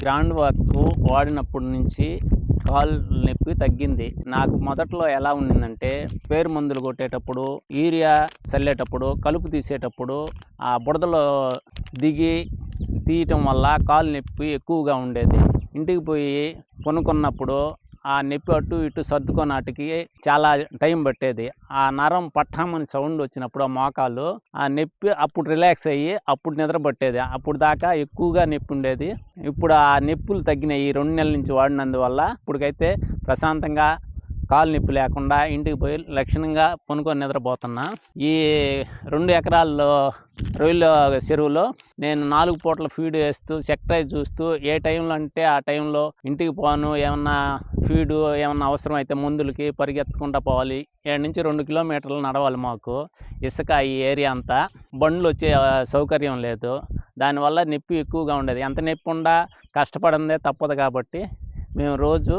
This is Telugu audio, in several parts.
గ్రౌండ్ వర్క్ వాడినప్పటి నుంచి కాలు నొప్పి తగ్గింది. నాకు మొదట్లో ఎలా ఉండిందంటే పేరు మందులు కొట్టేటప్పుడు, యూరియా చల్లేటప్పుడు, కలుపు తీసేటప్పుడు ఆ బుడదలో దిగి తీయటం వల్ల కాలు నొప్పి ఎక్కువగా ఉండేది. ఇంటికి పోయి కొనుక్కున్నప్పుడు ఆ నొప్పి అటు ఇటు సర్దుకోనాటికి చాలా టైం పట్టేది. ఆ నరం పట్టామని సౌండ్ వచ్చినప్పుడు ఆ మోకాలు ఆ నొప్పి అప్పుడు రిలాక్స్ అయ్యి అప్పుడు నిద్ర పట్టేది. అప్పుడు దాకా ఎక్కువగా నొప్పి ఉండేది. ఇప్పుడు ఆ నొప్పులు తగ్గినాయి. 2 నెలల నుంచి వాడినందువల్ల ఇప్పటికైతే ప్రశాంతంగా కాలు నొప్పి లేకుండా ఇంటికి పోయి లక్షణంగా పనుకొని నిద్రపోతున్నా. ఈ 2 ఎకరాల్లో రొయ్యల చెరువులో నేను 4 పూటల ఫీడ్ వేస్తూ సెక్టరైజ్ చూస్తూ ఏ టైంలో అంటే ఆ టైంలో ఇంటికి పోను. ఏమన్నా ఫీడు ఏమన్నా అవసరం అయితే మందులకి పరిగెత్తకుండా పోవాలి. 7 నుంచి 2 కిలోమీటర్లు నడవాలి. మాకు ఇసుక ఈ ఏరియా అంతా బండ్లు వచ్చే సౌకర్యం లేదు. దానివల్ల నొప్పి ఎక్కువగా ఉండేది. ఎంత నొప్పి ఉండా కష్టపడిందే తప్పదు కాబట్టి మేము రోజు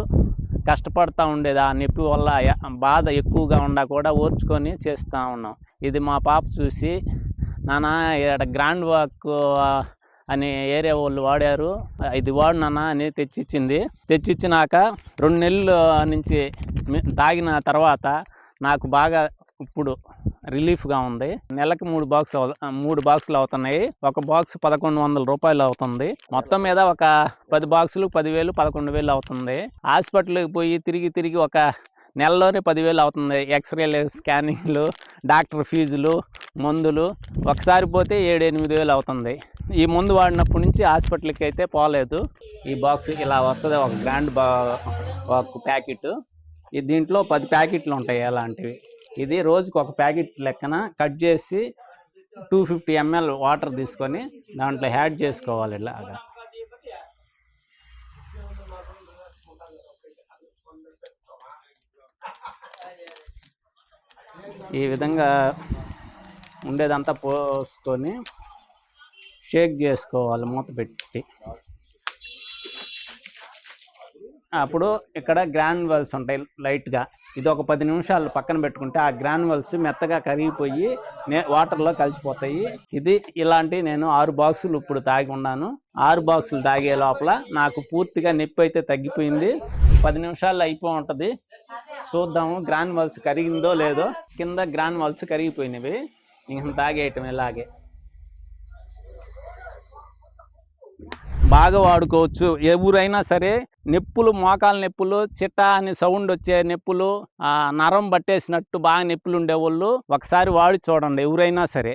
కష్టపడుతూ ఉండేది. ఆ నొప్పి వల్ల బాధ ఎక్కువగా ఉండా కూడా ఓర్చుకొని చేస్తూ ఉన్నాం. ఇది మా పాప చూసి నాన్న ఇక్కడ గ్రాండ్ వాక్ అని ఏరియా వాళ్ళు వాడారు, ఇది వాడు నాన్న అని తెచ్చిచ్చినాక 2 నెలల నుంచి తాగిన తర్వాత నాకు బాగా ఇప్పుడు రిలీఫ్గా ఉంది. నెలకు 3 బాక్సులు అవుతున్నాయి. ఒక బాక్స్ 1100 రూపాయలు అవుతుంది. మొత్తం మీద ఒక 10 బాక్సులు 10,000 11,000 అవుతుంది. హాస్పిటల్కి పోయి తిరిగి ఒక నెలలోనే 10,000 అవుతుంది. ఎక్స్రేలు, స్కానింగ్లు, డాక్టర్ ఫీజులు, మందులు ఒకసారి పోతే 7-8,000 అవుతుంది. ఈ మందు వాడినప్పటి నుంచి హాస్పిటల్కి అయితే పోలేదు. ఈ బాక్స్ ఇలా వస్తుంది, ఒక గ్రాండ్ ఒక ప్యాకెట్. దీంట్లో 10 ప్యాకెట్లు ఉంటాయి అలాంటివి. ఇది రోజుకు ఒక ప్యాకెట్ లెక్కన కట్ చేసి 250 ml వాటర్ తీసుకొని దాంట్లో యాడ్ చేసుకోవాలి. ఇలాగా ఈ విధంగా ఉండేదంతా పోసుకొని షేక్ చేసుకోవాలి మూత పెట్టి. అప్పుడు ఇక్కడ గ్రాన్యువల్స్ ఉంటాయి లైట్గా. ఇది ఒక 10 నిమిషాలు పక్కన పెట్టుకుంటే ఆ గ్రాన్యువల్స్ మెత్తగా కరిగిపోయి వాటర్లో కలిసిపోతాయి. ఇది ఇలాంటి నేను 6 బాక్సులు ఇప్పుడు తాగి ఉన్నాను. 6 బాక్సులు తాగే లోపల నాకు పూర్తిగా నొప్పి అయితే తగ్గిపోయింది. 10 నిమిషాల్లో అయిపోయి ఉంటుంది. చూద్దాము గ్రాన్యువల్స్ కరిగిందో లేదో. కింద గ్రాన్యువల్స్ కరిగిపోయినవి. ఇంక తాగేయటం ఇలాగే బాగా వాడుకోవచ్చు. ఎవరైనా సరే నొప్పులు, మోకాల నొప్పులు, చిట్టా అని సౌండ్ వచ్చే నొప్పులు, నరం పట్టేసినట్టు బాగా నొప్పులు ఉండేవాళ్ళు ఒకసారి వాడి చూడండి ఎవరైనా సరే.